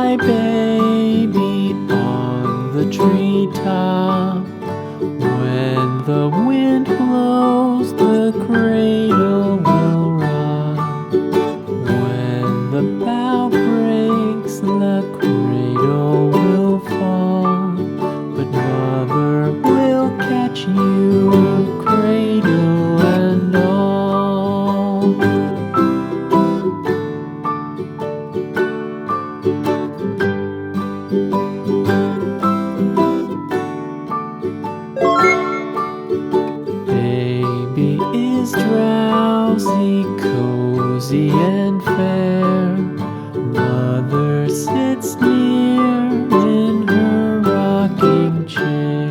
my baby on the treetop. When the wind blows, the cradle will rock. When the bough breaks, the cradle will fall. But Mother will catch you, cradle and all. Baby is drowsy, cozy and fair. Mother sits near in her rocking chair.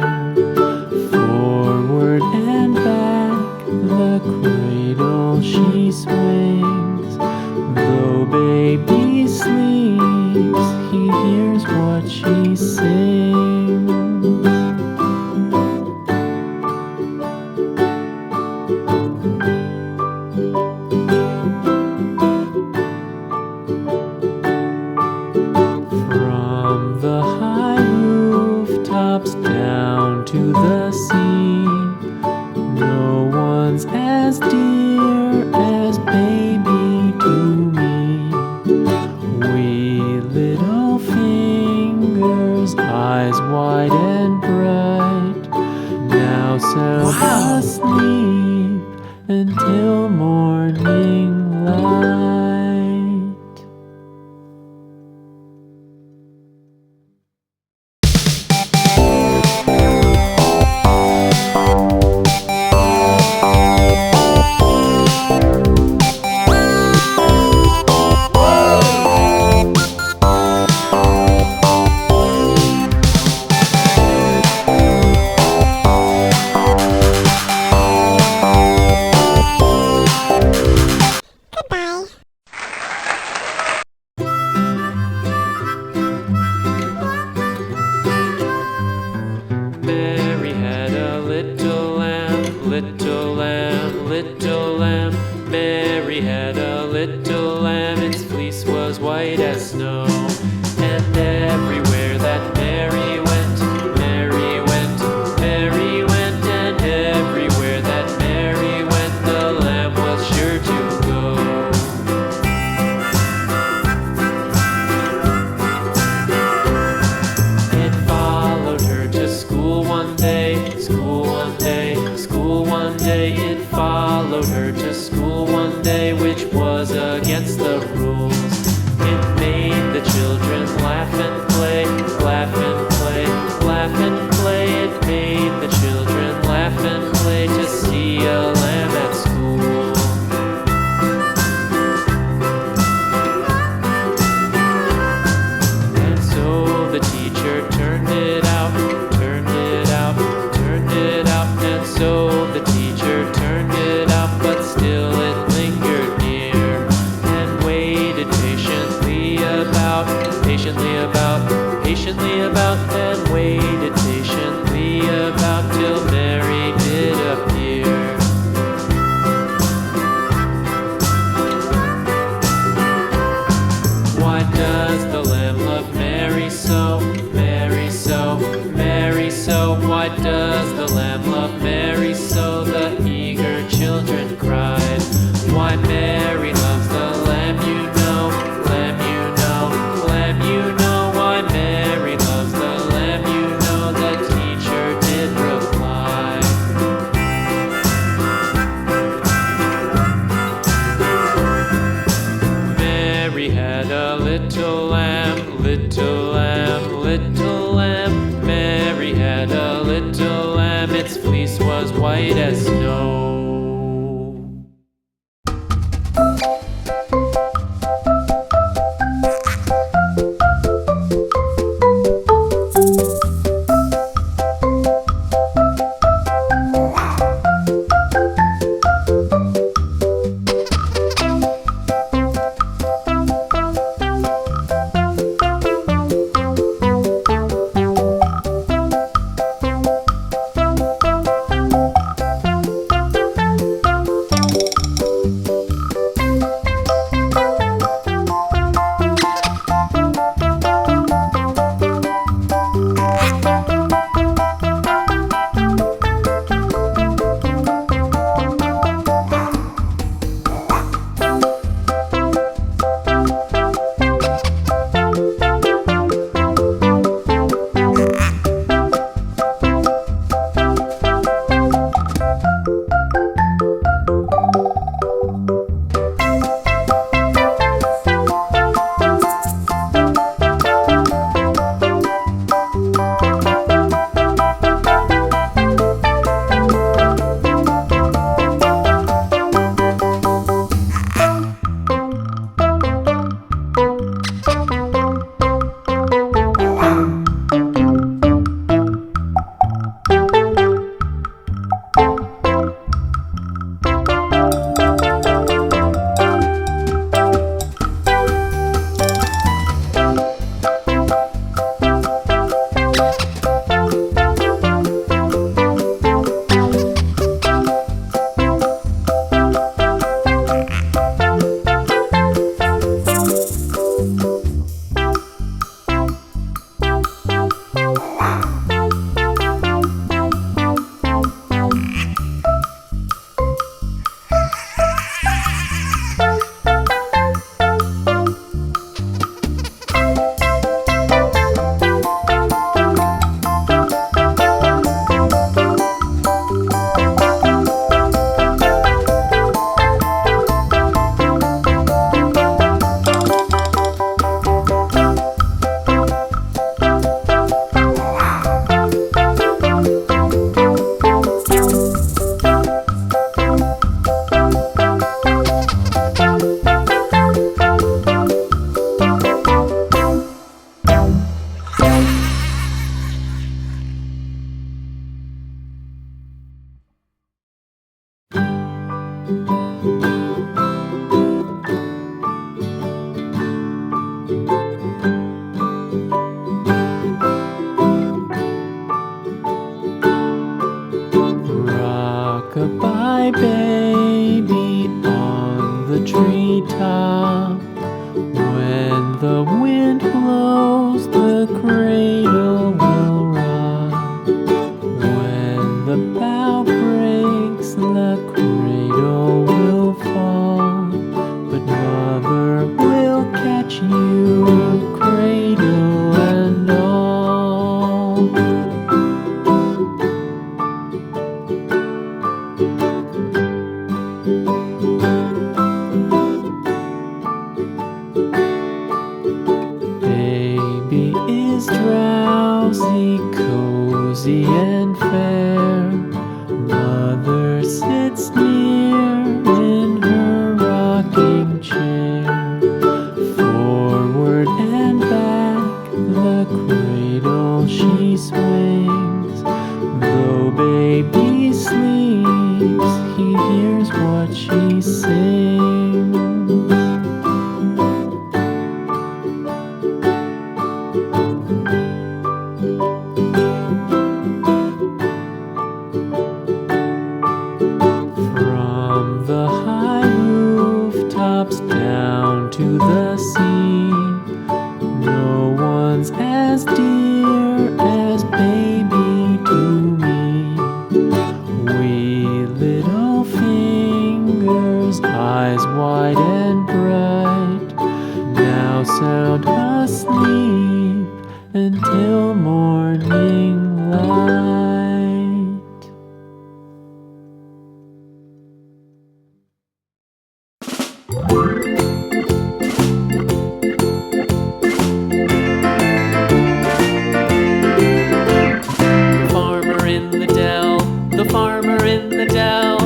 Forward and back, the cradle she swings. Though baby sleeps, he hears what she sings. From the high rooftops down to the sea, no one's as dear as baby to me. Wee little fingers, eyes wide and bright, now sound asleep until morning light. Mary had a little lamb, little lamb, little lamb. Mary had a little lamb, its fleece was white as snow. And everywhere that Mary went, Mary went, Mary went. And everywhere that Mary went, the lamb was sure to go. It followed her to school one day, school one day, school one day. It followed her to school one day, which was against the rules. It made the children laugh and play, laugh and play, laugh and play. It made the children laugh and play to see a lamb at school. And so the teacher turned it out, turned it out, turned it out. And so the teacher turned it out, but still it lingered near and waited patiently about, patiently about, and waited patiently about till Mary did appear. Why does the lamb love Mary so, Mary so, Mary so? Why does the lamb love Mary so? The eager children cried. Why Mary loves the lamb, you know, lamb, you know, lamb, you know. Why Mary loves the lamb, you know, the teacher did reply. Mary had a little lamb, little lamb, little lamb. Mary had a little lamb, its fleece was white as snow. is drowsy, cozy and fair. Mother sits near in her rocking chair. Forward and back the cradle she swings. Though baby sleeps, he hears what she sings. From the high rooftops down to the sea, no one's as dear as baby to me. Wee little fingers, eyes wide and bright, now sound asleep until morning light. The farmer in the dell,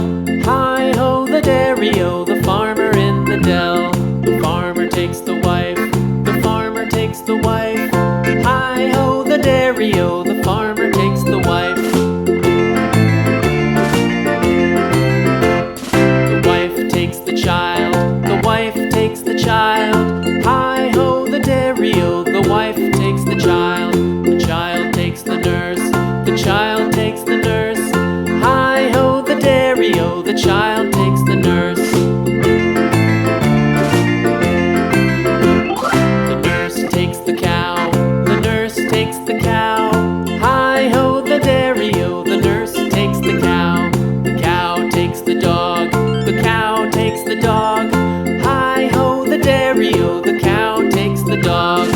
hi-ho the dairy-o, the farmer in the dell. The farmer takes the wife, the farmer takes the wife, hi-ho the dairy-o, the farmer takes the wife. The wife takes the child, the wife takes the child, hi-ho the dairy-o, the wife takes the child. The child takes the nurse, the child takes the nurse, hi-ho the dairy-o, the child takes the nurse. The nurse takes the cow, the nurse takes the cow, hi-ho the dairy-o, the nurse takes the cow. The cow takes the dog, the cow takes the dog, hi-ho the dairy-o, the cow takes the dog.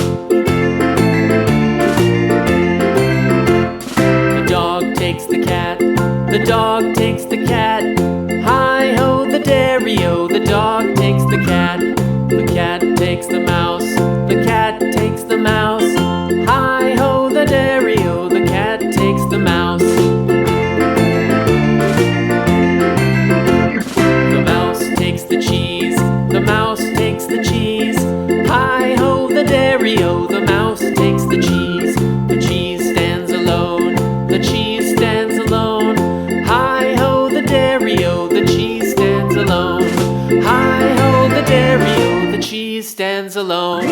Takes the cat, the dog takes the cat, hi-ho the dairy-o, the dog takes the cat. The cat takes the mouse, the cat takes the mouse, hi-ho the dairy-o, the cat takes the mouse. The mouse takes the cheese, the mouse takes the cheese, hi-ho the dairy-o, the mouse takes the cheese. The cheese stands alone, the cheese stands alone, hi-ho the dairy-o, the cheese stands alone, hi-ho the dairy-o, the cheese stands alone.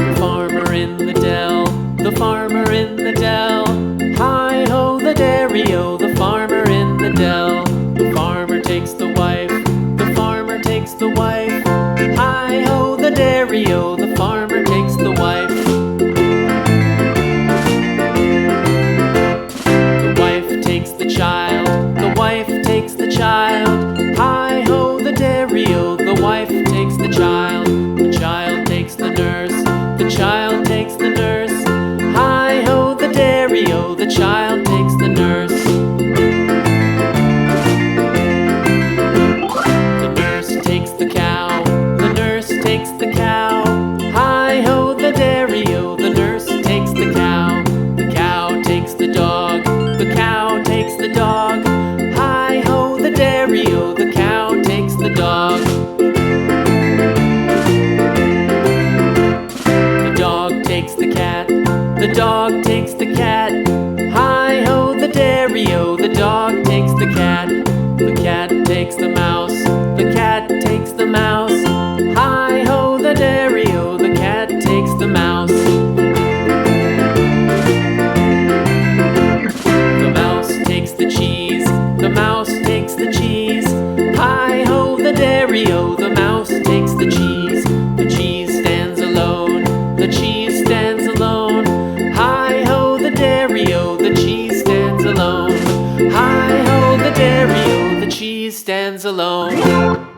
The farmer in the dell, the farmer in the dell, hi-ho the dairy-o, the farmer in the dell. The farmer takes the wife, the farmer takes the wife, hi-ho the dairy-o, the farmer takes the wife. The wife takes the child, the wife takes the child, hi-ho the dairy-o, the wife takes the child. The child takes the nurse, the child takes the nurse, hi-ho the dairy-o, the child takes the nurse. Takes the cow, the nurse takes the cow, hi-ho the dairy-o, the nurse takes the cow. The cow takes the dog, the cow takes the dog, hi-ho the dairy-o, the cow takes the dog. The dog takes the cat, the dog takes the cat, hi-ho the dairy-o, the dog takes the cat. The cat takes the mouse, the cat takes the mouse, hi-ho the dairy-o, the cat takes the mouse. The mouse takes the cheese, the mouse takes the cheese, hi-ho the dairy-o, the mouse takes the cheese. The cheese stands alone, the cheese stands alone, hi-ho the dairy-o, the cheese stands alone, hi-ho the dairy-o, the cheese stands alone.